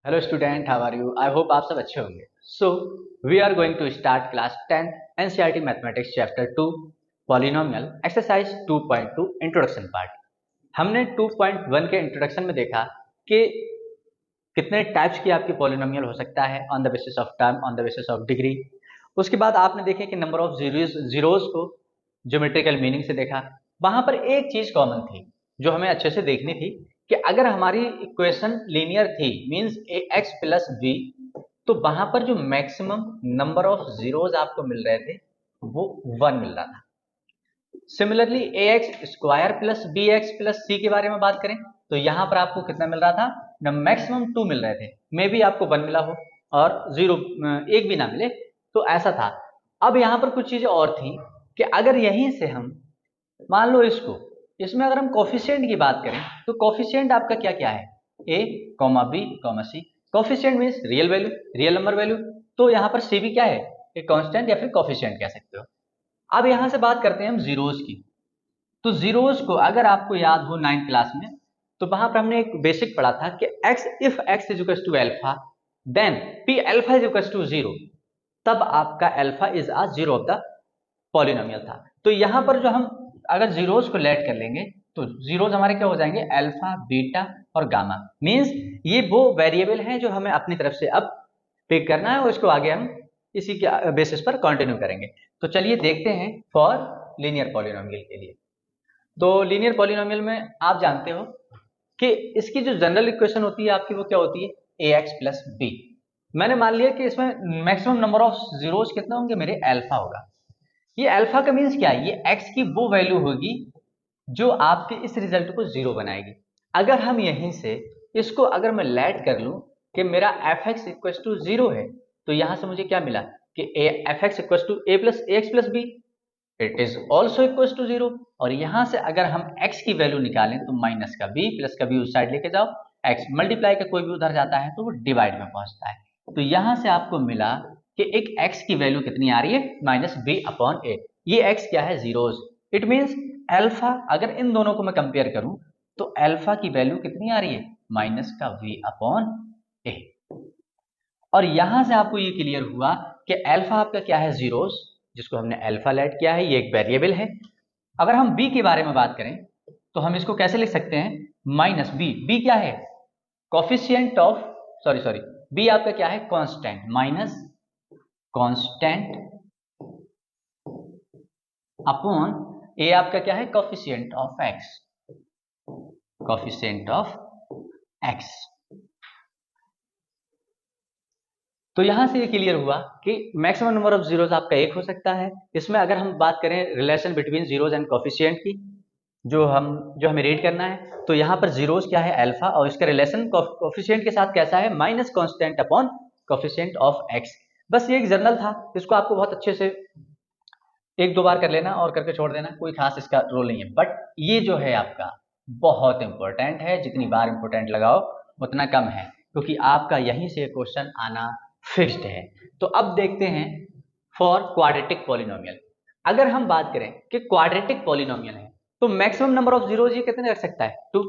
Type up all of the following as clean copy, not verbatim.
Hello student, how are you? I hope आप सब अच्छे होंगे। So we are going to start class 10 NCERT mathematics chapter 2 polynomial exercise 2.2 introduction part. हमने 2.1 के introduction में देखा कि कितने टाइप्स की आपकी पॉलिनोमियल हो सकता है on the basis of term, on the basis of degree. उसके बाद आपने देखे कि नंबर ऑफ जीरोज को ज्योमेट्रिकल मीनिंग से देखा। वहां पर एक चीज कॉमन थी जो हमें अच्छे से देखनी थी कि अगर हमारी इक्वेशन लीनियर थी मींस ए एक्स प्लस बी, तो वहां पर जो मैक्सिमम नंबर ऑफ जीरोज आपको मिल रहे थे वो 1 मिल रहा था। Similarly A X square plus B X plus C के बारे में बात करें तो यहां पर आपको कितना मिल रहा था न, मैक्सिमम 2 मिल रहे थे। मे बी आपको 1 मिला हो और 0 एक भी ना मिले, तो ऐसा था। अब यहां पर कुछ चीजें और थी कि अगर यहीं से हम मान लो इसमें अगर हम कोफिशिएंट की बात करें तो कोफिशिएंट आपका क्या क्या है, A comma B comma C. Coefficient means real value, real number value. तो यहाँ पर सी भी क्या है, एक कांस्टेंट या फिर कोफिशिएंट कह सकते हो। अब यहां से बात करते हैं हम जीरोज की। तो जीरोज को अगर आपको याद हो 9th क्लास में, तो वहां पर हमने एक बेसिक पढ़ा था कि x if x is equal to alpha then p alpha is equal to 0, तब आपका alpha is a zero of the polynomial था। तो यहां पर जो हम अगर जीरोज को लेट कर लेंगे तो जीरोज हमारे क्या हो जाएंगे, अल्फा बीटा और गामा। मींस ये वो वेरिएबल हैं जो हमें अपनी तरफ से अब पिक करना है और इसको आगे हम इसी के बेसिस पर कंटिन्यू करेंगे। तो चलिए देखते हैं फॉर लीनियर पॉलिनोमियल के लिए। तो लीनियर पॉलिनोमियल में आप जानते हो कि इसकी जो जनरल इक्वेशन होती है आपकी वो क्या होती है, ए एक्स प्लस बी। मैंने मान लिया कि इसमें मैक्सिमम नंबर ऑफ जीरोज कितना होंगे, मेरे अल्फा होगा। ये अल्फा का मीन्स क्या है, ये एक्स की वो वैल्यू होगी जो आपके इस रिजल्ट को जीरो बनाएगी। अगर हम यहीं से इसको अगर मैं लेट कर लूं कि मेरा F X equal to zero है, तो यहां से मुझे क्या मिला कि F X equal to A plus A X plus B, it is also equal to zero. और यहां से अगर हम x की वैल्यू निकालें तो माइनस का b प्लस का b उस साइड लेके जाओ, x मल्टीप्लाई का कोई भी उधर जाता है तो वो डिवाइड में पहुंचता है। तो यहां से आपको मिला कि एक x की वैल्यू कितनी आ रही है, माइनस बी अपॉन ए। ये x क्या है, जीरोज। इट मीन्स अल्फा, अगर इन दोनों को मैं कंपेयर करूं तो अल्फा की वैल्यू कितनी आ रही है, माइनस का v अपॉन ए। और यहां से आपको ये क्लियर हुआ कि अल्फा आपका क्या है, जीरोस, जिसको हमने अल्फा लेट किया है, ये एक वेरिएबल है। अगर हम बी के बारे में बात करें तो हम इसको कैसे लिख सकते हैं, माइनस बी। बी क्या है, coefficient of, sorry sorry, B आपका क्या है, constant, minus constant upon A आपका क्या है, coefficient of X, coefficient of X. तो यहां से ये क्लियर हुआ कि मैक्सिमम नंबर ऑफ जीरोज आपका एक हो सकता है। इसमें अगर हम बात करें relation between zeros and coefficient की, जो हमें रीड करना है, तो यहाँ पर जीरोज क्या है, अल्फा, और इसका रिलेशन कोफिशिएंट के साथ कैसा है, minus constant upon coefficient of x. बस ये एक जर्नल था, इसको आपको बहुत अच्छे से एक दो बार कर लेना और करके छोड़ देना, कोई खास इसका रोल नहीं है। बट ये जो है आपका बहुत इंपॉर्टेंट है, जितनी बार इंपॉर्टेंट लगाओ उतना कम है, क्योंकि आपका यहीं से क्वेश्चन आना फिक्स्ड है। तो अब देखते हैं फॉर क्वाड्रेटिक पॉलिनोमियल। अगर हम बात करें कि क्वाड्रेटिक पॉलिनोमियल है तो मैक्सिमम नंबर ऑफ जीरोज ये कितने रख सकता है, 2।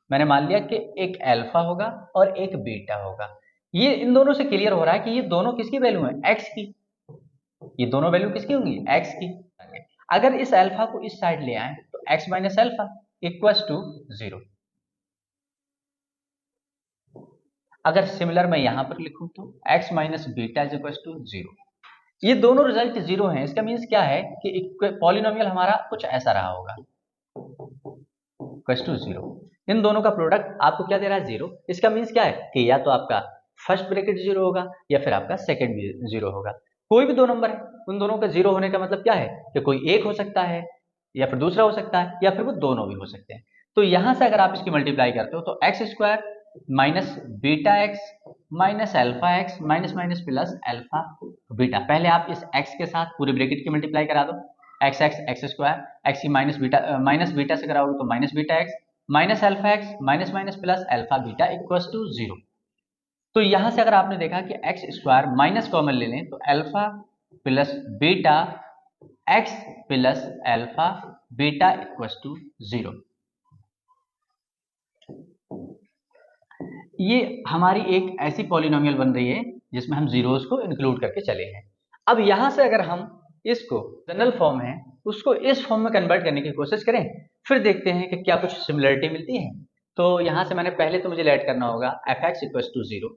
मैंने मान लिया कि एक अल्फा होगा और एक बीटा होगा। ये इन दोनों से क्लियर हो रहा है कि ये दोनों किसकी वैल्यू है, एक्स की। ये दोनों वैल्यू किसकी होंगी, एक्स की। अगर इस अल्फा को इस साइड ले आए तो X minus alpha equal to 0। अगर सिमिलर मैं यहां पर लिखूं तो X minus beta is equal to 0। ये दोनों रिजल्ट 0 हैं। इसका मीन्स क्या है कि पॉलिनोमियल हमारा कुछ ऐसा रहा होगा, इक्वल टू 0। इन दोनों का प्रोडक्ट आपको क्या दे रहा है, 0। इसका मीन्स क्या है कि या तो आपका फर्स्ट ब्रैकेट 0 होगा या फिर आपका सेकंड भी 0 होगा। कोई भी दो नंबर है, उन दोनों का 0 होने का मतलब क्या है कि कोई एक हो सकता है या फिर दूसरा हो सकता है या फिर वो दोनों भी हो सकते हैं। तो यहां से अगर आप इसकी मल्टीप्लाई करते हो तो x square minus beta X minus alpha X minus minus plus alpha beta. पहले आप इस एक्स के साथ पूरे ब्रैकेट की मल्टीप्लाई करा दो, X X X square, X की माइनस बीटा से कराओगे तो minus beta X minus alpha X minus minus plus alpha beta equal to 0। तो यहां से अगर आपने देखा कि एक्स स्क्वायर माइनस कॉमन ले लें तो alpha plus beta X plus alpha beta equal to 0। ये हमारी एक ऐसी पॉलिनोमियल बन रही है जिसमें हम जीरोस को इंक्लूड करके चले हैं। अब यहाँ से अगर हम इसको जनरल फॉर्म है उसको इस फॉर्म में कन्वर्ट करने की कोशिश करें, फिर देखते हैं कि क्या कुछ सिमिलरिटी मिलती है। तो यहाँ से मैंने पहले तो मुझे लेट करना होगा एफ एक्स इक्वल टू 0,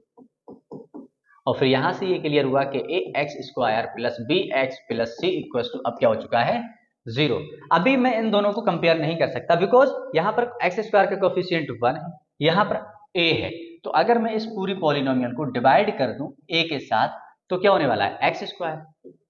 और फिर यहाँ से ये क्लियर हुआ कि A X square plus B X plus C equal to अब क्या हो चुका है 0। अभी मैं इन दोनों को कंपेयर नहीं कर सकता बिकॉज यहाँ पर एक्स स्क्वायर का कोफिशिएंट 1 है, यहाँ पर a है। तो अगर मैं इस पूरी पॉलिनोमियल को डिवाइड कर दूं a के साथ तो क्या होने वाला है एक्स स्क्वायर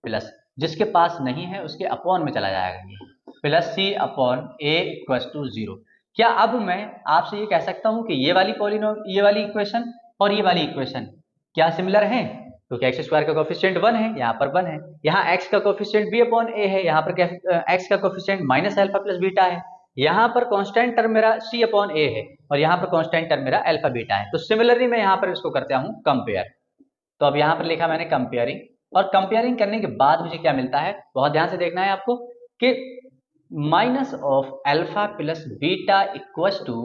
प्लस जिसके पास नहीं है उसके अपॉन में चला जाएगा ये plus C upon A equal to 0। क्या अब मैं आपसे ये कह सकता हूं कि ये वाली इक्वेशन और ये वाली इक्वेशन क्या सिमिलर है? क्योंकि एक्स स्क्वायर का कोफिशिएंट 1 है, यहाँ पर 1 है, यहाँ x का कोफिशिएंट b अपॉन a है, यहाँ पर x का coefficient minus alpha plus beta है, यहाँ पर कांस्टेंट टर्म मेरा c अपॉन a है और यहाँ पर कांस्टेंट टर्म मेरा अल्फा बीटा है। तो सिमिलरली मैं यहाँ पर इसको करता हूँ कंपेयर। तो अब यहाँ पर लिखा मैंने कंपेयरिंग, और कंपेयरिंग करने के बाद मुझे क्या मिलता है बहुत ध्यान से देखना है आपको कि minus of alpha plus beta equal to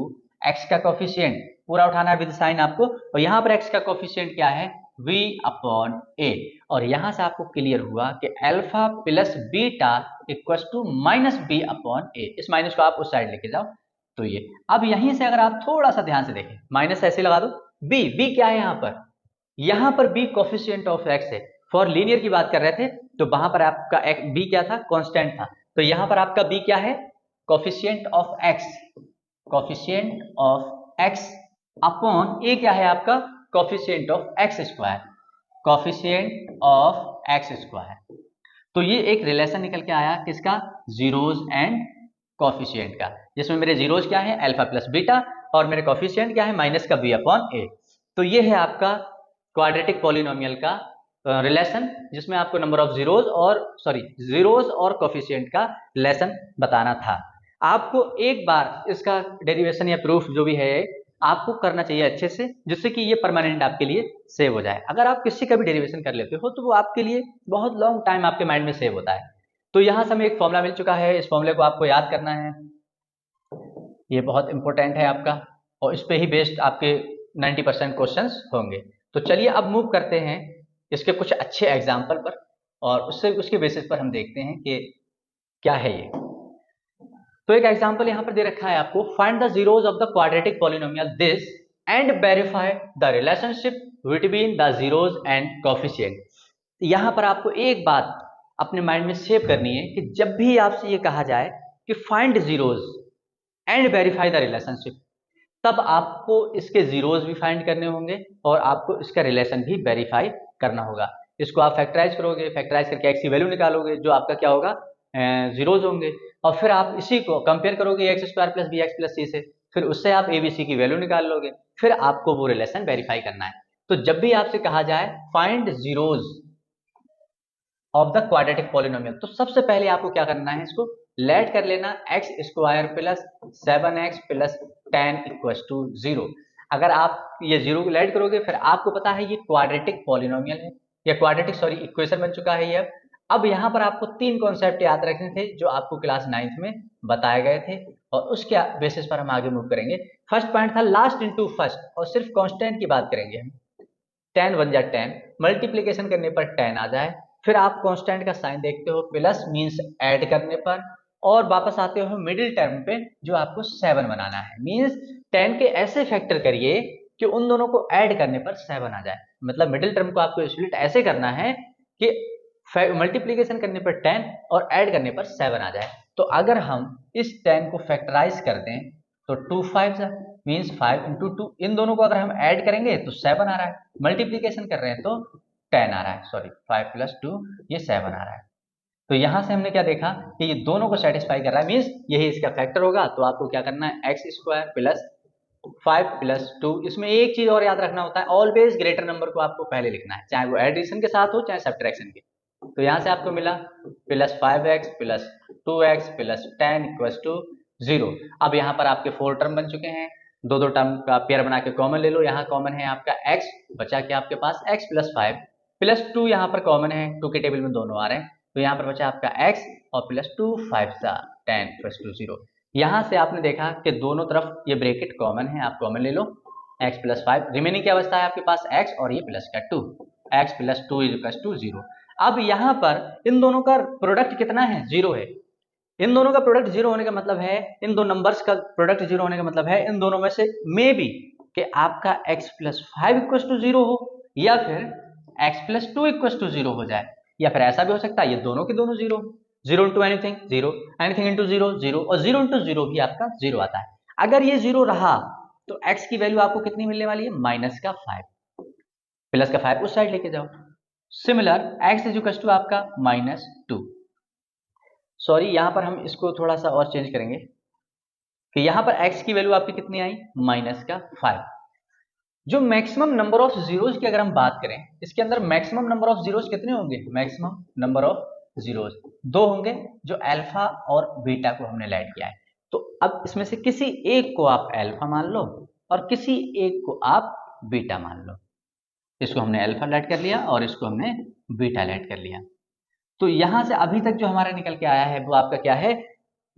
X का कोफिशिएंट पूरा उठाना है विद साइन आपको, और यहाँ पर x का कोफिशिएंट क्या है v अपॉन a, और यहाँ से आपको क्लियर हुआ कि alpha plus beta equal to minus b upon a। इस माइनस को आप उस साइड लेके जाओ। तो ये अब यहीं से अगर आप थोड़ा सा ध्यान से देखें माइनस ऐसे लगा दो, b क्या है यहाँ पर b कोफिशिएंट ऑफ x है। फॉर लीनियर की बात कर रहे थे तो वहां पर आपका b क्या था कांस्टेंट था, तो यहाँ पर आपका b क्या है coefficient of x upon a क्या है आपका कोफिशिएंट ऑफ x स्क्वायर। तो ये एक रिलेशन निकल के आया किसका जीरोज एंड कोफिशिएंट का, जिसमें मेरे जीरोज क्या है अल्फा प्लस बीटा और मेरे कोफिशिएंट क्या है माइनस का b अपॉन a। तो ये है आपका क्वाड्रेटिक पॉलिनोमियल का रिलेशन जिसमें आपको नंबर ऑफ जीरोज और कोफिशिएंट का रिलेशन बताना था। आपको एक बार इसका डेरिवेशन या प्रूफ जो भी है आपको करना चाहिए अच्छे से, जिससे कि ये परमानेंट आपके लिए सेव हो जाए। अगर आप किसी का भी डेरिवेशन कर लेते हो तो वो आपके लिए बहुत लॉन्ग टाइम आपके माइंड में सेव होता है। तो यहाँ से हमें एक फॉर्मूला मिल चुका है, इस फॉर्मूले को आपको याद करना है, ये बहुत इंपॉर्टेंट है आपका, और इस पे ही बेस्ड आपके 90% क्वेश्चंस होंगे। तो चलिए अब मूव करते हैं इसके कुछ अच्छे एग्जाम्पल पर, और उसके बेसिस पर हम देखते हैं कि क्या है ये। तो एक एग्जांपल यहां पर दे रखा है आपको, find the zeros of the quadratic polynomial this and verify the relationship between the zeros and coefficient. यहां पर आपको एक बात अपने माइंड में सेव करनी है कि जब भी आपसे ये कहा जाए कि find zeros and verify the relationship, तब आपको इसके जीरोज भी फाइंड करने होंगे और आपको इसका रिलेशन भी वेरीफाई करना होगा। इसको आप फैक्टराइज करोगे, फैक्टराइज करके एक्स की वैल्यू निकालोगे जो आपका क्या होगा जीरोज होंगे, और फिर आप इसी को कंपेयर करोगे X square plus B X plus C से, फिर उससे आप ए बी सी की वैल्यू निकाल लोगे, फिर आपको वो रिलेशन वेरीफाई करना है। तो जब भी आपसे कहा जाए find zeros of the quadratic polynomial, तो सबसे पहले आपको क्या करना है, इसको लेट कर लेना x square plus 7x plus 10 equal to 0। अगर आप ये 0 को लेट करोगे फिर आपको पता है ये क्वाड्रेटिक पॉलिनोमियल है या क्वाड्रेटिक इक्वेशन बन चुका है ये। अब यहाँ पर आपको 3 कॉन्सेप्ट याद रखने थे जो आपको क्लास 9th में बताए गए थे, और उसके बेसिस पर हम आगे मूव करेंगे। फर्स्ट पॉइंट था लास्ट इनटू फर्स्ट, और सिर्फ कांस्टेंट की बात करेंगे हम। 10 1 जा 10, मल्टीप्लीकेशन करने पर 10 आ जाए, फिर आप कांस्टेंट का साइन देखते हो प्लस मींस ऐड करने पर, और वापस आते हो मिडिल टर्म पे जो आपको 7 बनाना है, मींस 10 के ऐसे फैक्टर करिए कि उन दोनों को ऐड करने पर 7 आ जाए। मतलब मिडिल टर्म को आपको स्प्लिट ऐसे करना है कि मल्टीप्लीकेशन करने पर 10 और ऐड करने पर 7 आ जाए। तो अगर हम इस 10 को फैक्टराइज कर दें तो 2 5 मींस 5 इंटू 2, इन दोनों को अगर हम ऐड करेंगे तो 7 आ रहा है, मल्टीप्लीकेशन कर रहे हैं तो 10 आ रहा है, 5 प्लस 2 ये 7 आ रहा है। तो यहां से हमने क्या देखा कि ये दोनों को सेटिस्फाई कर रहा है, मींस यही इसका फैक्टर होगा। तो आपको क्या करना है एक्स स्क्वायर प्लस 5 प्लस 2, इसमें एक चीज और याद रखना होता है, ऑलवेज ग्रेटर नंबर को आपको पहले लिखना है, चाहे वो एडिशन के साथ हो चाहे सब्ट्रैक्शन के। तो यहां से आपको मिला plus 5x plus 2x plus 10 equal to 0। अब यहाँ पर आपके 4 टर्म बन चुके हैं, दो टर्म का पेयर बना के कॉमन ले लो। यहाँ कॉमन है आपका x, बचा के आपके पास x प्लस 5 प्लस 2, यहाँ पर कॉमन है, 2 के टेबल में दोनों आ रहे हैं, तो यहाँ पर बचा आपका x और प्लस 2 5 10 प्लस 2 0। यहाँ से आपने देखा कि दोनों तरफ ये ब्रैकेट कॉमन है, आप कॉमन ले लो, x प्लस 5, रिमेनिंग की अवस्था है आपके पास x और ये प्लस का 2, x plus 2 is equal to 0। अब यहाँ पर इन दोनों का प्रोडक्ट कितना है, 0 है। इन दोनों का प्रोडक्ट 0 होने का मतलब है, इन दो नंबर्स का प्रोडक्ट 0 होने का मतलब है इन दोनों में से मे बी कि आपका x प्लस 5 इक्वल टू 0 हो, या फिर x प्लस 2 इक्वल टू 0 हो जाए, या फिर ऐसा भी हो सकता है ये दोनों के दोनों 0, 0 इंटू एनीथिंग 0, एनीथिंग इंटू 0 0, और 0 इंटू 0 भी आपका 0 आता है। अगर ये 0 रहा तो x की वैल्यू आपको कितनी मिलने वाली है, माइनस का 5, प्लस का 5 उस साइड लेके जाओ। Similar x is equal to आपका -2। सॉरी, यहां पर हम इसको थोड़ा सा और चेंज करेंगे कि यहां पर x की वैल्यू आपकी कितनी आई, माइनस का 5। जो मैक्सिमम नंबर ऑफ जीरोज की अगर हम बात करें, इसके अंदर मैक्सिमम नंबर ऑफ जीरोज कितने होंगे, मैक्सिमम नंबर ऑफ जीरोज 2 होंगे, जो अल्फा और बीटा को हमने ऐड किया है। तो अब इसमें से किसी एक को आप अल्फा मान लो और किसी एक को आप बीटा मान लो। इसको हमने अल्फा ऐड कर लिया और इसको हमने बीटा ऐड कर लिया। तो यहां से अभी तक जो हमारा निकल के आया है वो आपका क्या है,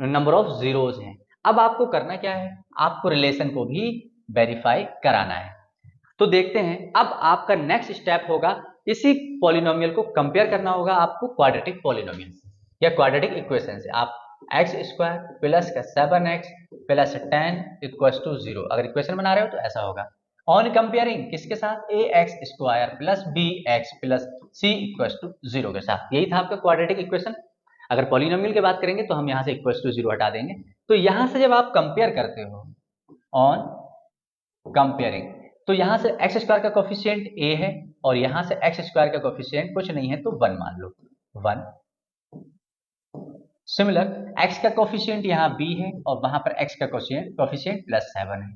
नंबर ऑफ जीरोज है। अब आपको करना क्या है, आपको रिलेशन को भी वेरीफाई कराना है। तो देखते हैं, अब आपका नेक्स्ट स्टेप होगा इसी पॉलिनोमियल को कंपेयर करना होगा आपको क्वाड्रेटिक पॉलिनोमियल से या क्वाड्रेटिक इक्वेशन से। आप एक्स स्क्वायर प्लस का 7x प्लस 10 इक्वल टू 0 अगर इक्वेशन बना रहे हो तो ऐसा होगा। ऑन कंपेयरिंग किसके साथ, ax square plus bx plus c equal to 0 के साथ। यही था आपका क्वाड्रेटिक इक्वेशन। अगर पॉलिनोमियल की बात करेंगे तो हम यहाँ से इक्वल टू 0 हटा देंगे। तो यहाँ से जब आप कंपेयर करते हो ऑन कंपेयरिंग, तो यहाँ से एक्स स्क्वायर का कोफिशिएंट a है और यहाँ से एक्स स्क्वायर का कोफिशिएंट कुछ नहीं है तो 1 मान लो, 1। सिमिलर x का कोफिशिएंट यहाँ b है और वहां पर x का कोफिशिएंट प्लस 7 है।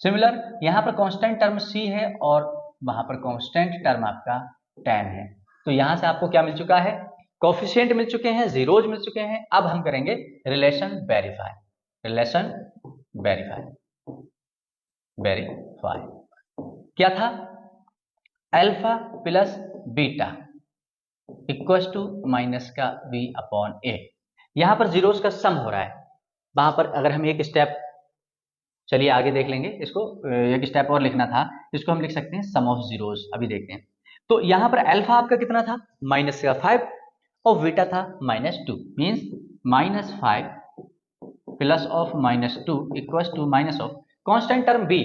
सिमिलर यहाँ पर कांस्टेंट टर्म c है और वहां पर कांस्टेंट टर्म आपका 10 है। तो यहाँ से आपको क्या मिल चुका है, कोफिशिएंट मिल चुके हैं, जीरोज मिल चुके हैं। अब हम करेंगे रिलेशन वेरीफाई, रिलेशन वेरीफाई क्या था, alpha plus beta equal to minus का b अपॉन a। यहां पर जीरोस का सम हो रहा है। वहां पर अगर हम एक स्टेप, चलिए आगे देख लेंगे इसको, एक स्टेप और लिखना था, इसको हम लिख सकते हैं सम ऑफ जीरोस। अभी देखते हैं। तो यहां पर अल्फा आपका कितना था, माइनस का 5 और बीटा था -2, means -5 plus of -2 equal to minus of constant term b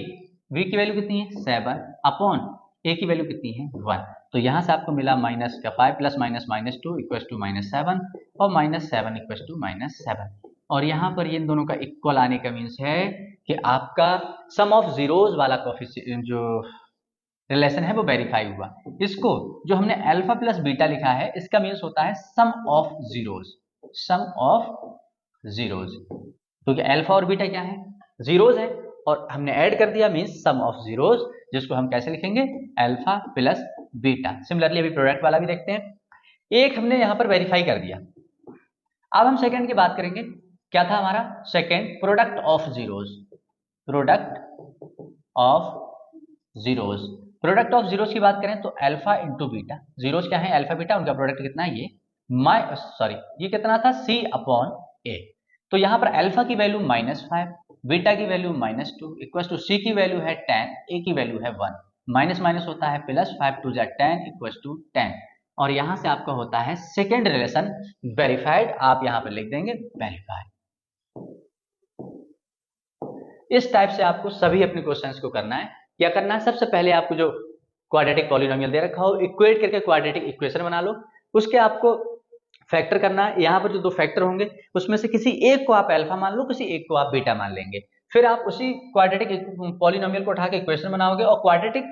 की वैल्यू कितनी है 7 अपॉन a की वैल्यू कितनी है 1। तो यहां से आपको मिला माइनस का 5 प्लस -2 इक्वल टू -7 और -7 इक्वल टू -7। और यहाँ पर इन दोनों का इक्वल आने का मीन्स है कि आपका सम ऑफ जीरोज वाला कोफिशिएंट जो रिलेशन है वो वेरीफाई हुआ। इसको जो हमने अल्फा प्लस बीटा लिखा है इसका मीन्स होता है sum of zeros, sum of zeros. क्योंकि अल्फा और बीटा क्या है, जीरोज है और हमने ऐड कर दिया मीन्स सम ऑफ जीरोज, जिसको हम कैसे लिखेंगे, अल्फा प्लस बीटा। सिमिलरली अभी प्रोडक्ट वाला भी देखते हैं। एक हमने यहाँ पर वेरीफाई कर दिया। अब हम सेकंड की बात करेंगे। क्या था हमारा second, product of zeros, product of zeros. Product of zeros की बात करें तो अल्फा इंटू बीटा, जीरोज क्या है अल्फा बीटा, उनका प्रोडक्ट कितना है ये कितना था c अपॉन a। तो यहाँ पर अल्फा की वैल्यू -5, बीटा की वैल्यू -2 इक्वल टू c की वैल्यू है 10, a की वैल्यू है 1। माइनस माइनस होता है प्लस, 5 2 10 इक्वल टू 10। और यहां से आपका होता है सेकेंड रिलेशन वेरीफाइड। आप यहां पर लिख देंगे वेरीफाइड। इस टाइप से आपको सभी अपने क्वेश्चंस को करना है। क्या करना है, सबसे पहले आपको जो क्वाड्रेटिक पॉलिनोमियल दे रखा हो इक्वेट करके क्वाड्रेटिक इक्वेशन बना लो। उसके आपको फैक्टर करना है। यहाँ पर जो दो फैक्टर होंगे उसमें से किसी एक को आप अल्फा मान लो, किसी एक को आप बीटा मान लेंगे। फिर आप उसी क्वाड्रेटिक पॉलिनोमियल को उठा के इक्वेशन बनाओगे और क्वाड्रेटिक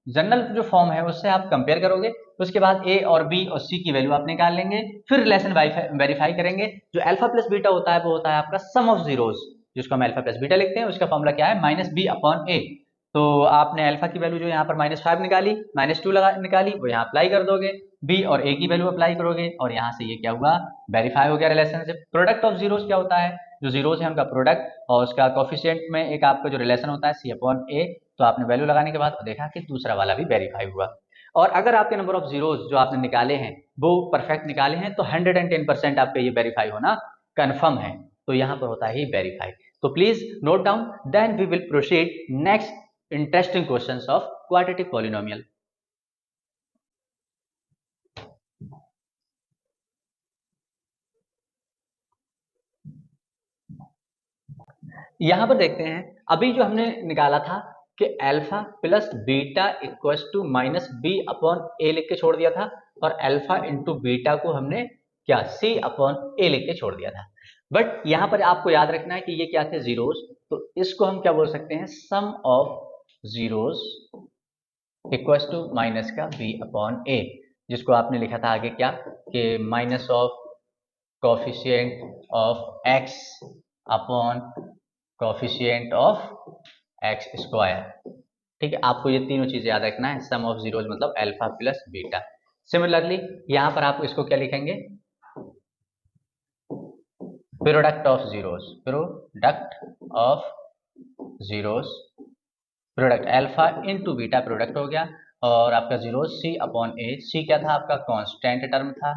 जनरल जो फॉर्म है उससे आप कंपेयर करोगे। उसके बाद a और b और c की वैल्यू आप निकाल लेंगे। फिर रिलेशन वेरीफाई करेंगे। जो अल्फा प्लस बीटा होता है वो होता है आपका सम ऑफ जीरोज, जिसको हम अल्फा प्लस बीटा लिखते हैं। उसका फॉर्मूला क्या है, -b अपॉन a। तो आपने अल्फा की वैल्यू जो यहाँ पर -5 निकाली, -2 निकाली, वो यहाँ अप्लाई कर दोगे। b और a की वैल्यू अप्लाई करोगे और यहाँ से ये क्या हुआ, वेरीफाई हो गया रिलेशनशिप। प्रोडक्ट ऑफ जीरोज क्या होता है, जो जीरोज है उनका प्रोडक्ट और उसका कोफिशिएंट में एक आपका जो रिलेशन होता है c अपॉन a। तो आपने वैल्यू लगाने के बाद देखा कि दूसरा वाला भी वेरीफाई हुआ। और अगर आपके नंबर ऑफ जीरोज जो आपने निकाले हैं वो परफेक्ट निकाले हैं तो 110% आपका ये वेरीफाई होना कंफर्म है। तो यहाँ पर होता है वेरीफाई। तो please note down, then we will proceed next interesting questions of quadratic polynomial. यहां पर देखते हैं अभी जो हमने निकाला था कि alpha plus beta equals to minus B upon A लिख के छोड़ दिया था, और अल्फा इंटू बीटा को हमने क्या सी अपॉन ए लिख के छोड़ दिया था। बट यहां पर आपको याद रखना है कि ये क्या थे, जीरोस, तो इसको हम क्या बोल सकते हैं, sum of zeros equals to minus का बी अपॉन ए, जिसको आपने लिखा था आगे क्या कि minus of coefficient of X upon coefficient of x square. ठीक है, आपको ये तीनों चीजें याद रखना है। सम ऑफ जीरोस मतलब अल्फा प्लस बीटा। सिमिलरली यहां पर आप इसको क्या लिखेंगे, product of zeros, product of zeros, product alpha into beta product हो गया, और आपका जीरोस सी अपॉन ए, सी क्या था आपका कांस्टेंट टर्म था,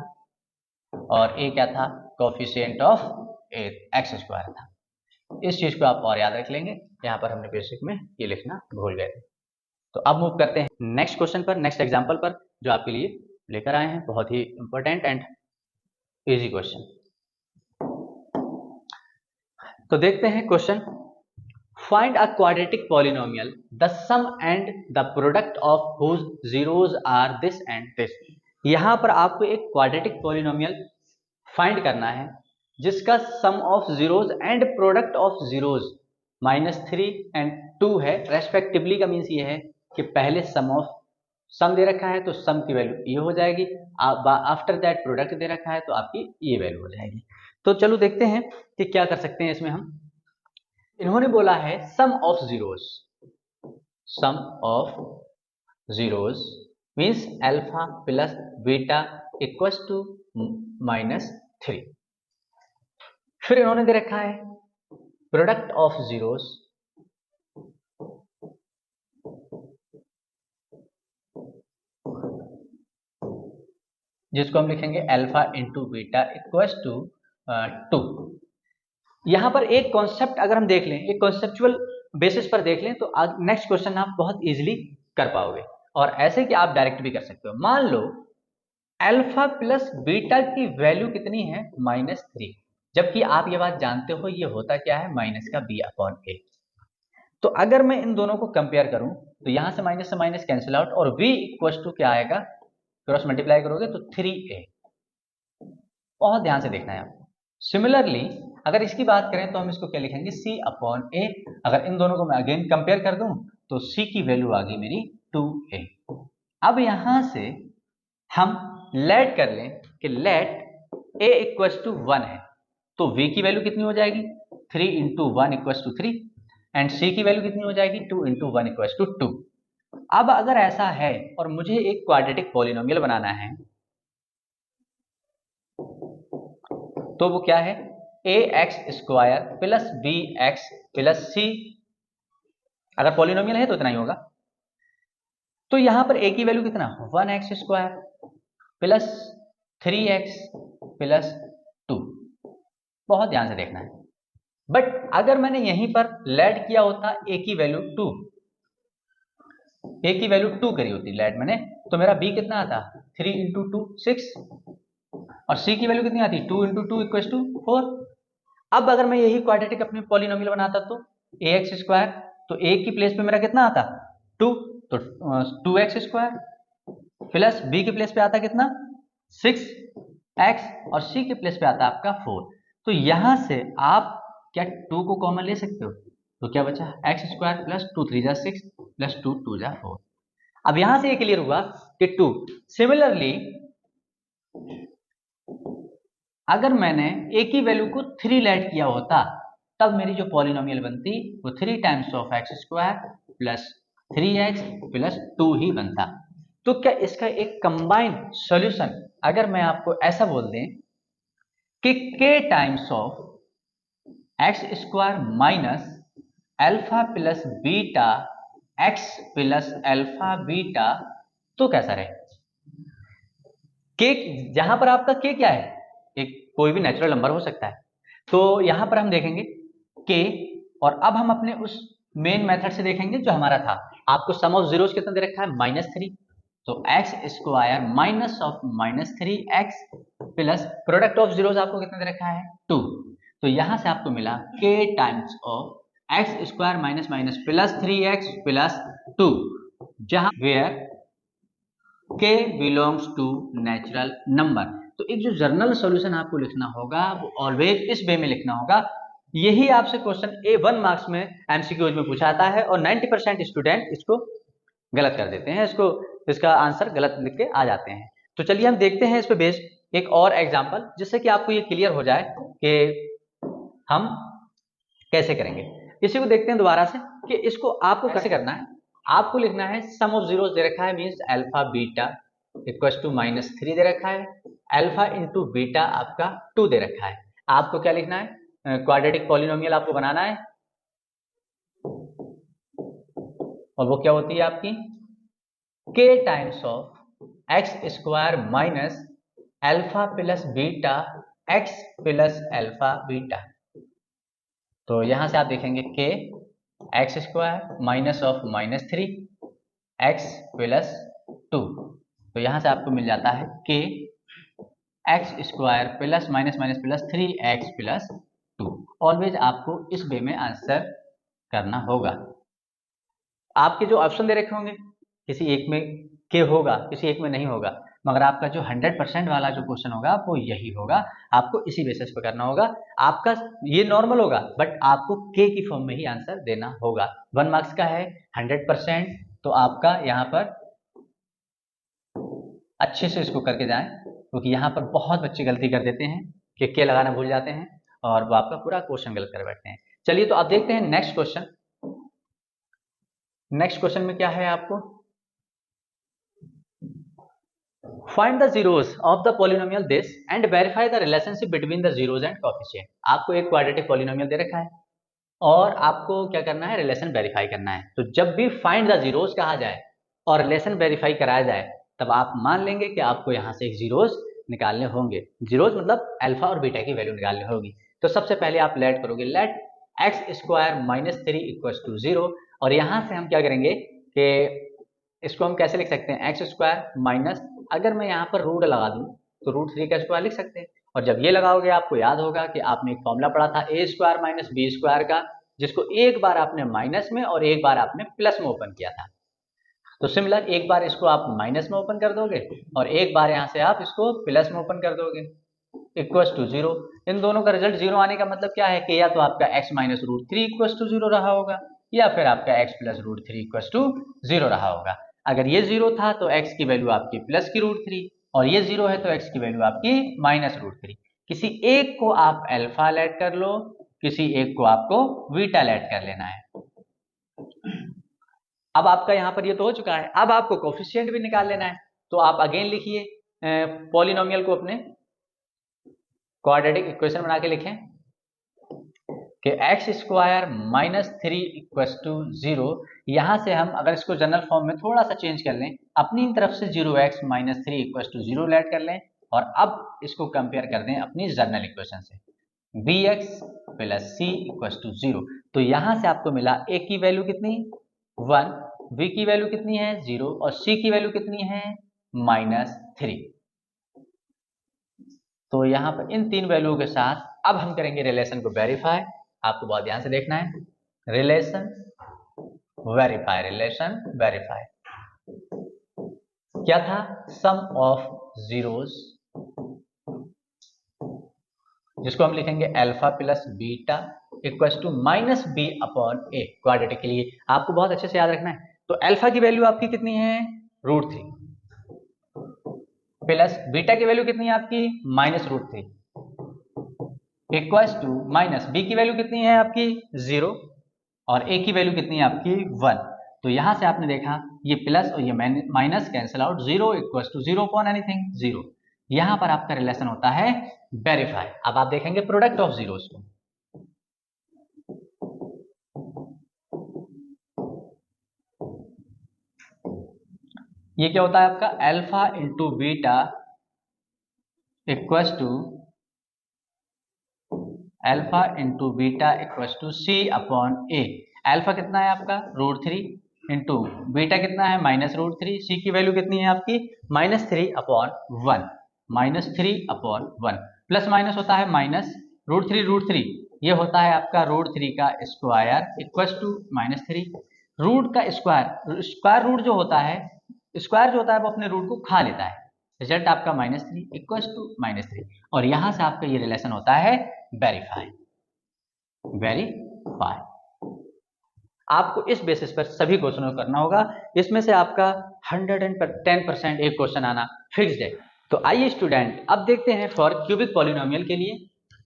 और ए क्या था कोफिशिएंट ऑफ एक्स स्क्वायर था। इस चीज को आप और याद रख लेंगे, यहाँ पर हमने बेसिक में ये लिखना भूल गए थे। तो अब मूव करते हैं नेक्स्ट क्वेश्चन पर, नेक्स्ट एग्जांपल पर, जो आपके लिए लेकर आए हैं, बहुत ही इंपॉर्टेंट एंड इजी क्वेश्चन। तो देखते हैं question, find a quadratic polynomial the sum and the product of whose zeros are this and this. यहां पर आपको एक क्वाड्रेटिक पॉलिनोमियल फाइंड करना है जिसका sum of zeros and product of zeros -3 and 2 है रेस्पेक्टिवली। का मीन्स ये है कि पहले सम दे रखा है तो सम की वैल्यू ये हो जाएगी, आफ्टर दैट प्रोडक्ट दे रखा है तो आपकी ये वैल्यू हो जाएगी। तो चलो देखते हैं कि क्या कर सकते हैं इसमें हम। इन्होंने बोला है sum of zeros, sum of zeros means alpha plus beta equals to -3। फिर इन्होंने दे रखा है प्रोडक्ट ऑफ जीरोस, जिसको हम लिखेंगे alpha into beta equals to 2। यहां पर एक कॉन्सेप्ट अगर हम देख लें, एक कॉन्सेप्चुअल बेसिस पर देख लें, तो नेक्स्ट क्वेश्चन आप बहुत इजीली कर पाओगे, और ऐसे कि आप डायरेक्ट भी कर सकते हो। मान लो अल्फा प्लस बीटा की वैल्यू कितनी है, -3, जबकि आप ये बात जानते हो ये होता क्या है, माइनस का बी अपॉन ए। तो अगर मैं इन दोनों को कंपेयर करूं तो यहां से माइनस कैंसिल आउट, और v इक्वल्स टू क्या आएगा, क्रॉस मल्टीप्लाई करोगे तो 3a। बहुत ध्यान से देखना है आपको। सिमिलरली अगर इसकी बात करें तो हम इसको क्या लिखेंगे, c अपॉन a। अगर इन दोनों को मैं अगेन कंपेयर कर दूं तो c की वैल्यू आ गई मेरी 2a। अब यहां से हम लेट कर लें कि लेट a इक्वल्स टू 1 है, तो v की वैल्यू कितनी हो जाएगी, 3 into 1 equals to 3, and c की वैल्यू कितनी हो जाएगी, 2 इंटू 1 इक्वल्स टू 2। अब अगर ऐसा है और मुझे एक क्वाड्रेटिक पॉलिनोमियल बनाना है तो वो क्या है, ax square plus bx plus c। अगर पॉलिनोमियल है तो इतना ही होगा। तो यहां पर a की वैल्यू कितना, 1x square plus 3x plus 2। बहुत ध्यान से देखना है। बट अगर मैंने यहीं पर लेट किया होता a की वैल्यू 2, a की वैल्यू 2 करी होती लेट मैंने, तो मेरा b कितना आता, 3 इंटू 2 6, और c की वैल्यू कितनी आती, 2 इंटू 2 इक्वल्स टू 4। अब अगर मैं यही क्वाड्रेटिक अपने पॉलिनोमियल बनाता तो ax स्क्वायर, तो a की प्लेस पे मेरा कितना आता 2, तो 2x स्क्वायर प्लस b की प्लेस पे आता कितना 6x, और c के प्लेस पे आता आपका 4। तो यहां से आप क्या 2 को कॉमन ले सकते हो, तो क्या बचा x स्क्वायर प्लस 2 3 जा 6 प्लस 2 2 जा 4। अब यहां से ये क्लियर हुआ कि 2। सिमिलरली अगर मैंने a की वैल्यू को 3 लेट किया होता तब मेरी जो पॉलिनोमियल बनती वो 3 times of x square plus 3x plus 2 ही बनता। तो क्या इसका एक कंबाइंड सॉल्यूशन अगर मैं आपको ऐसा बोल दें कि k times of x square minus alpha plus beta x plus alpha beta, तो कैसा रहे, k जहां पर आपका k क्या है, एक कोई भी नेचुरल नंबर हो सकता है। तो यहां पर हम देखेंगे k, और अब हम अपने उस मेन मेथड से देखेंगे जो हमारा था। आपको सम ऑफ जीरोस कितना दे रखा है, -3, तो x square minus of -3x plus product of zeros आपको कितना दे रखा है, 2। तो यहां से आपको मिला k times of x square minus minus plus 3x plus 2, जहां where k belongs to natural number. तो एक जो जर्नल सॉल्यूशन आपको लिखना होगा वो ऑलवेज इस वे में लिखना होगा। यही आपसे क्वेश्चन A1 मार्क्स में एमसीक्यूज में पूछा आता है और 90% स्टूडेंट इसको गलत कर देते हैं, इसका आंसर गलत लिख के आ जाते हैं। तो चलिए हम देखते हैं इस पे बेस्ड एक और एग्जांपल, जिससे कि आपको ये क्लियर हो जाए कि हम कैसे करेंगे। इसी को देखते हैं दोबारा से कि इसको आपको कैसे करना है। आपको लिखना है सम ऑफ जीरोस दे रखा है, means alpha beta equals to -3 दे रखा है, अल्फा इंटू बीटा आपका 2 दे रखा है। आपको क्या लिखना है, क्वाड्रेटिक पॉलिनोमियल आपको बनाना है, और वो क्या होती है आपकी k times of x square minus alpha plus beta X plus alpha beta. तो यहां से आप देखेंगे k x square minus of -3 x plus 2, तो यहां से आपको मिल जाता है k x square plus minus minus plus 3x plus 2। Always आपको इस वे में आंसर करना होगा। आपके जो ऑप्शन दे रखे होंगे किसी एक में के होगा, किसी एक में नहीं होगा, मगर आपका जो 100% वाला जो क्वेश्चन होगा वो यही होगा। आपको इसी बेसिस पर करना होगा। आपका ये नॉर्मल होगा बट आपको के की फॉर्म में ही आंसर देना होगा। 1 मार्क्स का है 100%, तो आपका यहाँ पर अच्छे से इसको करके जाएं, क्योंकि यहाँ पर बहुत बच्चे गलती कर देते हैं कि के लगाना भूल जाते हैं और वो आपका पूरा क्वेश्चन गलत कर बैठते हैं। चलिए तो आप देखते हैं नेक्स्ट क्वेश्चन। नेक्स्ट क्वेश्चन में क्या है, आपको find the zeros of the polynomial this and verify the relationship between the zeros and coefficient. आपको एक क्वाड्रेटिक पॉलिनोमियल दे रखा है और आपको क्या करना है, रिलेशन वेरीफाई करना है। तो जब भी फाइंड द जीरोस कहा जाए और रिलेशन वेरीफाई कराया जाए, तब आप मान लेंगे कि आपको यहाँ से एक जीरोस निकालने होंगे। जीरोस मतलब अल्फा और बीटा की वैल्यू निकालनी होगी। तो सबसे पहले आप लेट करोगे, let x square -3 equals to 0, और यहाँ से हम क्या करेंगे कि इसको हम कैसे लिख सकते हैं, एक्स स्क्वायर माइनस, अगर मैं यहाँ पर रूट लगा दूं तो √3 का स्क्वायर लिख सकते हैं। और जब ये लगाओगे आपको याद होगा कि आपने एक फॉर्मूला पढ़ा था ए स्क्वायर माइनस बी स्क्वायर का, जिसको एक बार आपने माइनस में और एक बार आपने प्लस में ओपन किया था। तो सिमिलर एक बार इसको आप माइनस में ओपन कर दोगे और एक बार यहाँ से आप इसको प्लस में ओपन कर दोगे, इक्वल्स टू 0। इन दोनों का रिजल्ट 0 आने का मतलब क्या है कि या तो आपका x माइनस √3 इक्वल्स टू 0 रहा होगा, या फिर आपका x प्लस √3 इक्वल्स टू 0 रहा होगा। अगर ये 0 था तो x की वैल्यू आपकी प्लस की √3, और ये 0 है तो x की वैल्यू आपकी माइनस √3। किसी एक को आप अल्फा लेट कर लो, किसी एक को आपको बीटा लेट कर लेना है। अब आपका यहाँ पर ये तो हो चुका है, अब आपको कोफिशिएंट भी निकाल लेना है। तो आप अगेन लिखिए पॉलिनोमियल को अपने क्वाड्रेटिक इक्वेशन बना के लिखें कि एक्स स्क्वायर -3 इक्वल्स टू 0। यहां से हम अगर इसको जनरल फॉर्म में थोड़ा सा चेंज कर लें, अपनी तरफ से 0x -3 इक्वल्स टू 0 लेट कर लें, और अब इसको कंपेयर कर दें अपनी जनरल इक्वेशन से, bx plus c equals to 0। तो यहां से आपको मिला a की वैल्यू कितनी 1, b की वैल्यू कितनी है 0, और c की वैल्यू कितनी है -3। तो यहाँ पर इन तीन वैल्यू के साथ अब हम करेंगे रिलेशन को वेरीफाई। आपको बहुत ध्यान से देखना है, रिलेशन वेरीफाई, रिलेशन वेरीफाई क्या था, सम ऑफ जीरोस, जिसको हम लिखेंगे alpha plus beta equals to -b upon a। Quadratic के लिए आपको बहुत अच्छे से याद रखना है। तो अल्फा की वैल्यू आपकी कितनी है √3, प्लस बीटा की वैल्यू कितनी है आपकी -√3, इक्वल्स टू माइनस बी की वैल्यू कितनी है आपकी 0, और ए की वैल्यू कितनी है आपकी 1। तो यहां से आपने देखा ये प्लस और ये minus cancel out, 0 equals to 0 upon anything 0। यहां पर आपका रिलेशन होता है वेरीफाई। अब आप देखेंगे प्रोडक्ट ऑफ जीरोस को, ये क्या होता है आपका alpha into beta equals to alpha into beta equals to C upon a. Alpha कितना है आपका √3 इंटू बीटा कितना है -√3, सी की वैल्यू कितनी है आपकी -3/1, -3/1, प्लस माइनस होता है -√3 ये होता है आपका √3 का स्क्वायर इक्वल्स टू -3। रूट का स्क्वायर रूट जो होता है, स्क्वायर जो होता है वो अपने रूट को खा लेता है। रिजल्ट आपका -3 इक्वल्स टू -3, और यहां से आपका ये रिलेशन होता है वेरीफाई। आपको इस बेसिस पर सभी क्वेश्चनों को करना होगा। इसमें से आपका 110% एक क्वेश्चन आना फिक्स्ड है। तो आइए स्टूडेंट अब देखते हैं फॉर क्यूबिक पॉलिनोमियल के लिए,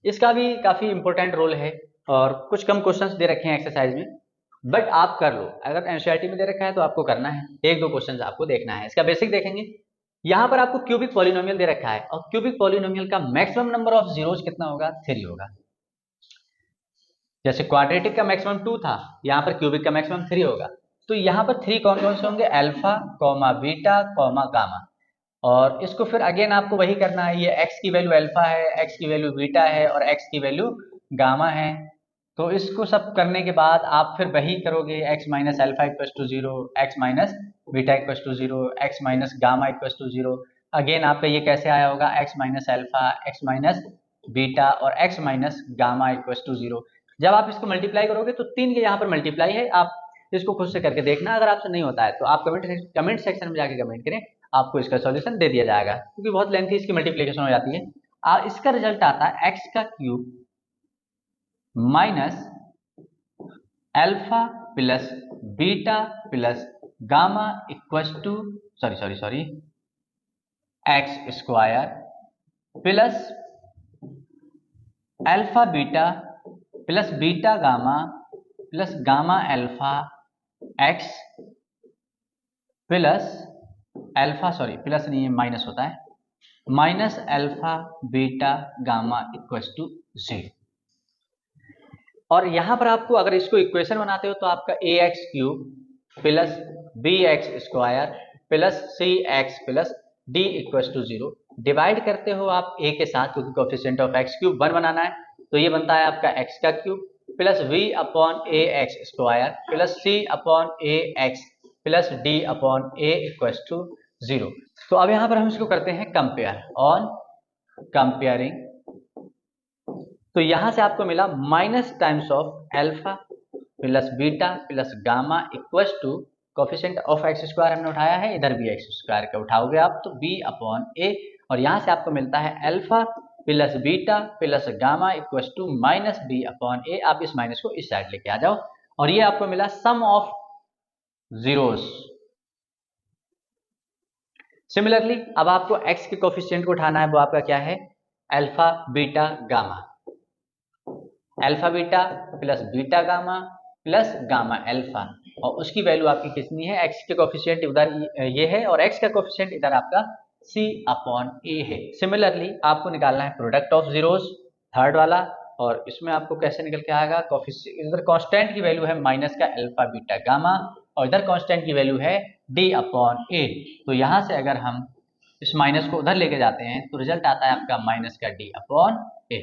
इसका भी काफी इंपॉर्टेंट रोल है और कुछ कम क्वेश्चंस दे रखे हैं एक्सरसाइज में, बट आप कर लो। अगर एनसीईआरटी में दे रखा है तो आपको करना है, एक दो क्वेश्चंस आपको देखना है। इसका बेसिक देखेंगे। यहाँ पर आपको क्यूबिक पॉलिनोमियल दे रखा है और क्यूबिक पॉलिनोमियल का मैक्सिमम नंबर ऑफ जीरोज कितना होगा 3 होगा। जैसे क्वाड्रेटिक का मैक्सिमम 2 था, यहाँ पर क्यूबिक का मैक्सिमम 3 होगा। तो यहाँ पर 3 कौन कौन से होंगे, alpha comma beta comma gamma. और इसको फिर अगेन आपको वही करना है, ये x की वैल्यू अल्फा है, x की वैल्यू बीटा है और x की वैल्यू गामा है। तो इसको सब करने के बाद आप फिर वही करोगे, x minus alpha equals to 0, x minus beta equals to 0, x minus gamma equals to 0। Again आपका ये कैसे आया होगा, x minus alpha, x minus beta और x minus gamma equals to 0। जब आप इसको मल्टीप्लाई करोगे तो 3 के यहाँ पर मल्टीप्लाई है, आप इसको खुद से करके देखना। अगर आपसे नहीं होता है तो आप कमेंट सेक्शन में जाके कमेंट करें, आपको इसका सॉल्यूशन दे दिया जाएगा, क्योंकि बहुत लेंथी इसकी मल्टीप्लिकेशन हो जाती है। इसका रिजल्ट आता है x का cube minus alpha plus beta plus gamma equals to sorry x square plus alpha beta plus beta gamma plus gamma alpha x plus alpha, plus नहीं है माइनस होता है, minus alpha beta gamma equals to 0। और यहां पर आपको अगर इसको इक्वेशन बनाते हो तो आपका ax cube plus bx square plus cx plus d equals to 0 divide करते हो आप a के साथ, क्योंकि कोएफिशिएंट ऑफ x क्यूब 1 बनाना है, तो ये बनता है आपका x का cube plus v upon ax square plus c upon ax plus d upon a equals to 0। तो अब यहां पर हम इसको करते हैं कंपेयर, ऑन कंपेयरिंग। तो यहां से आपको मिला minus times of alpha plus beta plus gamma equals to coefficient of x square हमने उठाया है, इधर भी एक्स स्क्वायर का उठाओगे आप तो b अपॉन a, और यहां से आपको मिलता है alpha plus beta plus gamma equals to minus b upon a। आप इस माइनस को इस साइड लेके आ जाओ, और ये आपको मिला सम ऑफ जीरोस। सिमिलरली अब आपको x के कोएफिशिएंट को उठाना है, वो आपका क्या है, alpha beta gamma, alpha beta plus beta gamma plus gamma alpha, और उसकी वैल्यू आपकी कितनी है, x के कोएफिशिएंट उधर ये है और x का कोएफिशिएंट इधर आपका c अपॉन a है। सिमिलरली आपको निकालना है प्रोडक्ट ऑफ जीरोस, थर्ड वाला, और इसमें आपको कैसे निकल के आएगा, कोएफिशिएंट इधर कांस्टेंट की वैल्यू है माइनस का अल्फा बीटा गामा और इधर कांस्टेंट की वैल्यू है d अपॉन a। तो यहां से अगर हम इस माइनस को उधर लेके जाते हैं तो रिजल्ट आता है आपका माइनस का d अपॉन a।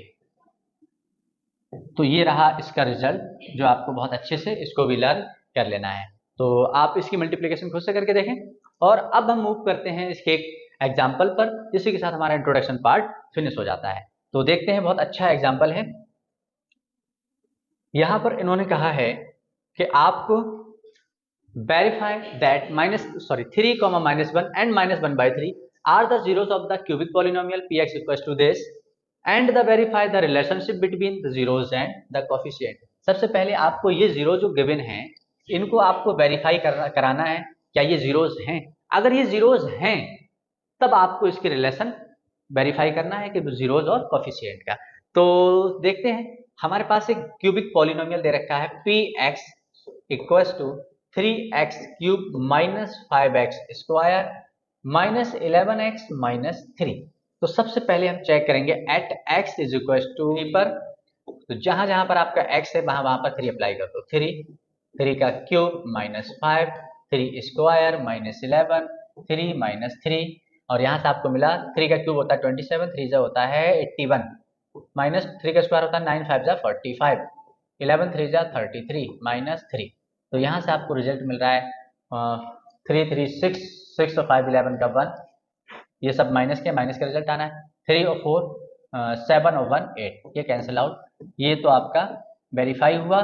तो ये रहा इसका रिजल्ट, जो आपको बहुत अच्छे से इसको भी लर्न कर लेना है। तो आप इसकी मल्टीप्लिकेशन खुद से करके देखें। और अब हम मूव करते हैं इसके एक एग्जाम्पल पर, जिसके के साथ हमारा इंट्रोडक्शन पार्ट फिनिश हो जाता है। तो देखते हैं, बहुत अच्छा एग्जाम्पल है। यहां पर इन्होंने कहा है कि आपको verify that 3, -1 and -1/3 are the zeros of the cubic polynomial px equals to this and the verify the relationship between the zeros and the coefficient. सबसे पहले आपको ये जीरो जो गिवन है, इनको आपको वेरीफाई कराना है, क्या ये जीरोस हैं। अगर ये जीरोस हैं तब आपको इसके रिलेशन वेरीफाई करना है कि जीरोस और कोएफिशिएंट का। तो देखते हैं, हमारे पास एक क्यूबिक पॉलिनोमियल दे रखा है px equals to 3x cube minus 5x square minus 11x minus 3। तो सबसे पहले हम चेक करेंगे at x is equal to 3 पर, तो जहां जहां पर आपका x है वहां पर 3 अप्लाई कर दो। 3 का cube minus 5, 3 square minus 11, 3 minus 3, और यहां से आपको मिला 3 का क्यूब होता है 27, 3 जा होता है 81, माइनस 3 का स्क्वायर होता है 9 5 जा 45, 11 3 जा 33 माइनस 3। तो यहाँ से आपको रिजल्ट मिल रहा है 3 3 6 6 और 5 11 का 1, ये सब माइनस का रिजल्ट आना है। 3 और 4 7 और 1 8, ये कैंसिल आउट। ये तो आपका वेरीफाई हुआ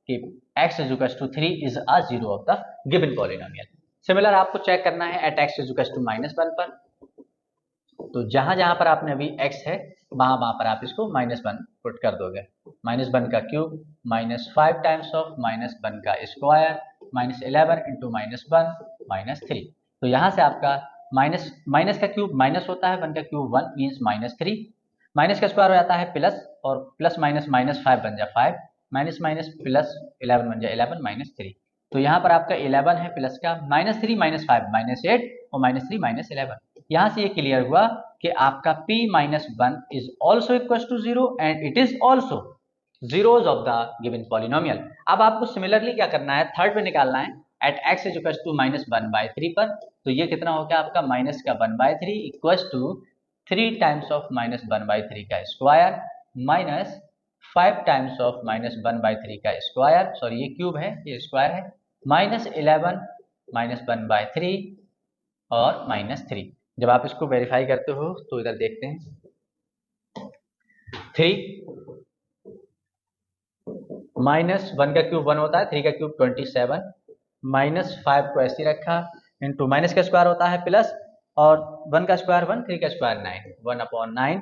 कि x is to 3 is a zero of the given polynomial. Similar आपको चेक करना है एट x इज टू -1 पर। तो जहां जहां पर आपने अभी x है वहां पर आप इसको -1 पुट कर दोगे। -1 का क्यूब -5 टाइम्स ऑफ -1 का स्क्वायर -11 इंटू -1 -3। तो यहाँ से आपका माइनस का क्यूब माइनस होता है, 1 का क्यूब 1 मीन्स -3, माइनस का स्क्वायर हो जाता है प्लस, और प्लस माइनस -5 बन जाए 5, माइनस माइनस प्लस 11 बन जाए 11 -3। तो यहाँ पर आपका 11 है प्लस का, -3 -5 -8 और -3 -11। यहाँ से ये क्लियर हुआ कि आपका p -1 is also equal to 0 and it is also zeros of the given polynomial. अब आपको सिमिलरली क्या करना है, थर्ड पे निकालना है at x is equal to -1/3 पर। तो ये कितना हो गया आपका माइनस का 1/3 इक्वल टू 3 टाइम्स ऑफ -1/3 का स्क्वायर माइनस 5 टाइम्स ऑफ -1/3 का स्क्वायर, सॉरी ये क्यूब है ये स्क्वायर है, -11 -1/3 और -3। जब आप इसको वेरीफाई करते हो तो इधर देखते हैं 3 -1 का क्यूब 1 होता है, 3 का क्यूब 27, -5 को ऐसे रखा इंटू माइनस का स्क्वायर होता है प्लस, और 1 का स्क्वायर 1, 3 का स्क्वायर 9, 1/9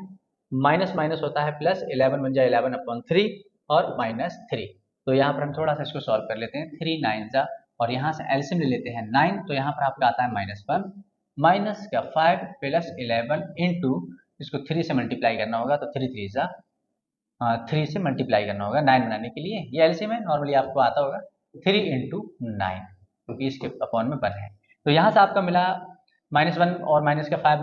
माइनस माइनस होता है प्लस, 11 बन जाए 11/3 और -3। तो यहाँ पर हम थोड़ा सा इसको सॉल्व कर लेते हैं, 3 9 जा, और यहाँ से एलसीएम ले लेते हैं 9, तो यहाँ पर आपका आता है -1 माइनस का 5 प्लस 11 इंटू, इसको 3 से मल्टीप्लाई करना होगा तो 3 3 जा 3 से मल्टीप्लाई करना होगा 9 बनाने के लिए, ये एलसीएम है, नॉर्मली आपको आता होगा 3 इंटू 9 क्योंकि इसके अपॉन में 1 है। तो यहाँ से आपका मिला -1 और माइनस का 5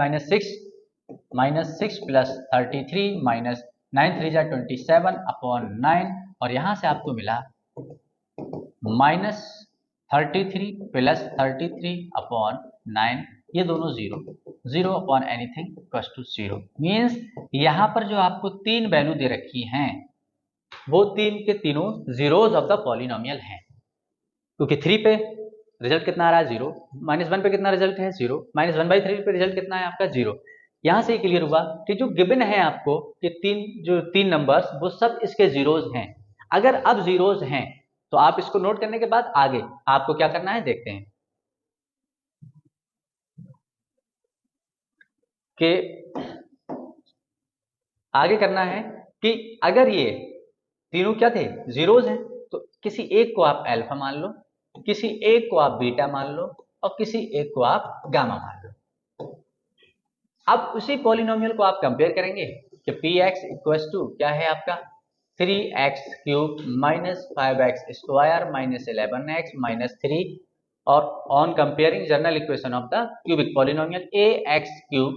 -6 प्लस 33 माइनस 9 3 जा 27/9, और यहाँ से आपको मिला -33 प्लस 33/9, ये दोनों 0 upon anything equals to 0। Means यहाँ पर जो आपको 3 वैल्यू दे रखी हैं वो 3 के तीनों जीरोज ऑफ द पॉलिनोमियल हैं, क्योंकि 3 पे रिजल्ट कितना आ रहा है 0, -1 पे कितना रिजल्ट है 0, -1/3 पे रिजल्ट कितना है आपका 0। यहाँ से क्लियर हुआ कि जो गिवन है आपको कि तीन नंबर्स वो सब इसके जीरोज हैं। अगर अब जीरोज हैं तो आप इसको नोट करने के बाद आगे आपको क्या करना है देखते हैं कि आगे करना है कि अगर ये तीनों क्या थे जीरोज हैं तो किसी एक को आप अल्फा मान लो, किसी एक को आप बीटा मान लो, और किसी एक को आप गामा मान लो। अब उसी पॉलिनोमियल को आप कंपेयर करेंगे कि px इक्वल्स टू क्या है आपका 3x³ minus 5x square minus 11x 3, और on comparing general equation of the cubic polynomial ax³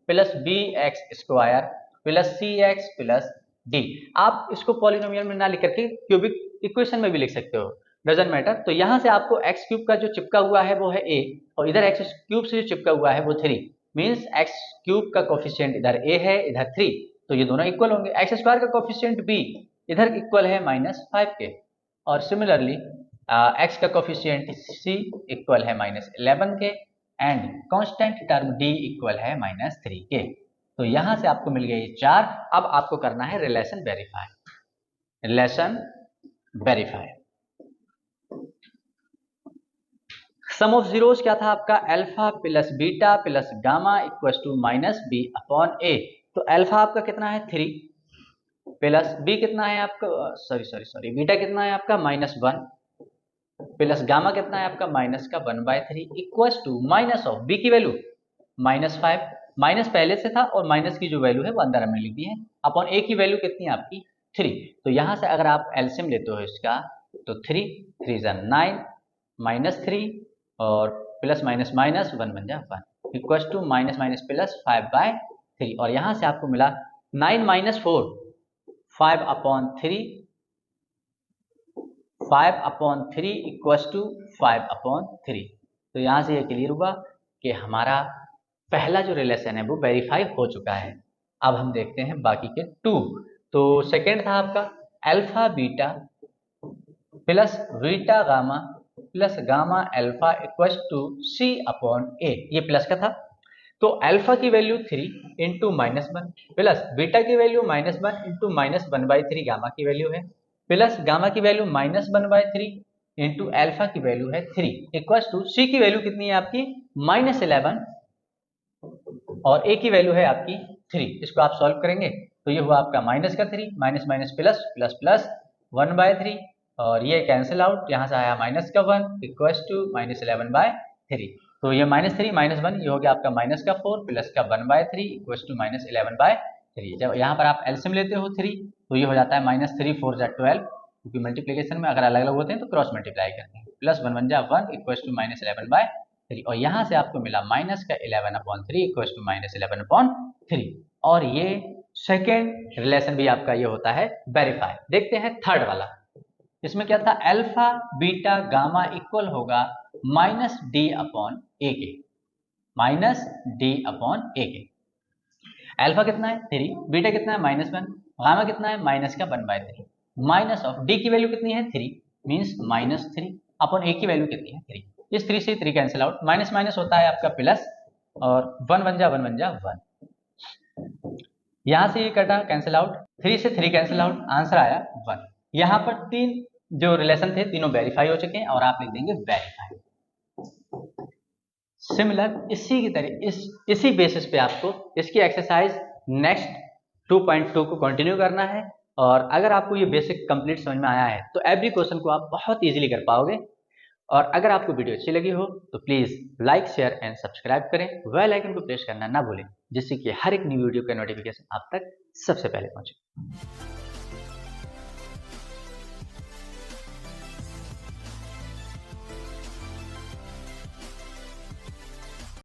plus bx square plus cx plus d। आप इसको पॉलिनोमियल में ना लिख करके क्यूबिक इक्वेशन में भी लिख सकते हो, डजंट मैटर। तो यहाँ से आपको x³ का जो चिपका हुआ है वो है a, और इधर x³ से जो चिपका हुआ है वो 3, मीन्स x³ का कोफिशिएंट इधर a है इधर 3, तो ये दोनों इक्वल होंगे। x² का कोफिशिएंट b इधर इक्वल है -5 के, और सिमिलरली x का कोफिशिएंट c इक्वल है -11 के, and constant term d equal है -3 के। तो यहाँ से आपको मिल गए ये 4। अब आपको करना है relation verify. Sum of zeros क्या था आपका, alpha plus beta plus gamma equals to -b/a। तो अल्फा आपका कितना है 3, प्लस बी कितना है आपका सॉरी बीटा कितना है आपका -1, प्लस गामा कितना है आपका -1/3 equals to minus of b की वैल्यू -5, माइनस पहले से था और माइनस की जो वैल्यू है वो अंदर हमने लिख दी है, अपॉन ए की वैल्यू कितनी है आपकी 3। तो यहाँ से अगर आप एलसीएम लेते हो इसका तो 3 3 जा 9 -3 और प्लस माइनस माइनस 1 बन जा 1 equals to minus minus plus 5/3, और यहाँ से आपको मिला 9 - 4 5/3 इक्वल्स टू 5/3। तो यहाँ से ये क्लियर हुआ कि हमारा पहला जो रिलेशन है वो वेरीफाई हो चुका है। अब हम देखते हैं बाकी के 2। तो सेकेंड था आपका alpha beta plus beta gamma plus gamma alpha equals to C upon A, ये प्लस का था। तो अल्फा की वैल्यू 3 इंटू -1 प्लस बीटा की वैल्यू -1 इंटू -1/3 गामा की वैल्यू है, प्लस गामा की वैल्यू -1/3 इंटू अल्फा की वैल्यू है 3 इक्वल्स टू सी की वैल्यू कितनी है आपकी -11 और ए की वैल्यू है आपकी 3। इसको आप सॉल्व करेंगे तो ये हुआ आपका -3 minus minus plus plus plus 1/3 और ये कैंसिल आउट, यहाँ से आया -1 इक्वल्स टू -11/3। तो ये -3 -1 ये हो गया आपका -4 प्लस का 1/3 इक्वल्स टू -11/3। जब यहाँ पर आप एलसीएम लेते हो 3 तो ये हो जाता है -3 4 जा 12, क्योंकि मल्टीप्लिकेशन में अगर अलग अलग होते हैं तो क्रॉस मल्टीप्लाई करते हैं। प्लस 1 1 जा 1 इक्वल्स टू -11/3 और यहाँ से आपको मिला माइनस का 11/3 इक्वल्स टू -11/3 और ये सेकेंड रिलेशन भी आपका ये होता है वेरीफाई। देखते हैं थर्ड वाला, इसमें क्या था, अल्फा बीटा गामा इक्वल होगा -d/a के, -d/a के। अल्फा कितना है 3, बीटा कितना है -1, गामा कितना है -1/3, माइनस ऑफ डी की वैल्यू कितनी है 3 मीन्स -3 अपॉन ए की वैल्यू कितनी है 3। इस 3 से 3 कैंसिल आउट, माइनस माइनस होता है आपका प्लस और 1 1 जा 1 1 जा 1, यहाँ से ये कटा कैंसिल आउट, 3 से 3 कैंसिल आउट, आंसर आया 1। यहाँ पर 3 जो रिलेशन थे तीनों वेरीफाई हो चुके हैं और आप लिख देंगे वेरीफाई। सिमिलर इसी की तरह इसी बेसिस पे आपको इसकी एक्सरसाइज नेक्स्ट 2.2 को कंटिन्यू करना है और अगर आपको ये बेसिक कंप्लीट समझ में आया है तो एवरी क्वेश्चन को आप बहुत इजीली कर पाओगे। और अगर आपको वीडियो अच्छी लगी हो तो please like share and subscribe करें, बेल आइकन को प्रेस करना ना भूलें जिससे कि हर एक न्यू वीडियो का नोटिफिकेशन आप तक सबसे पहले पहुंचे।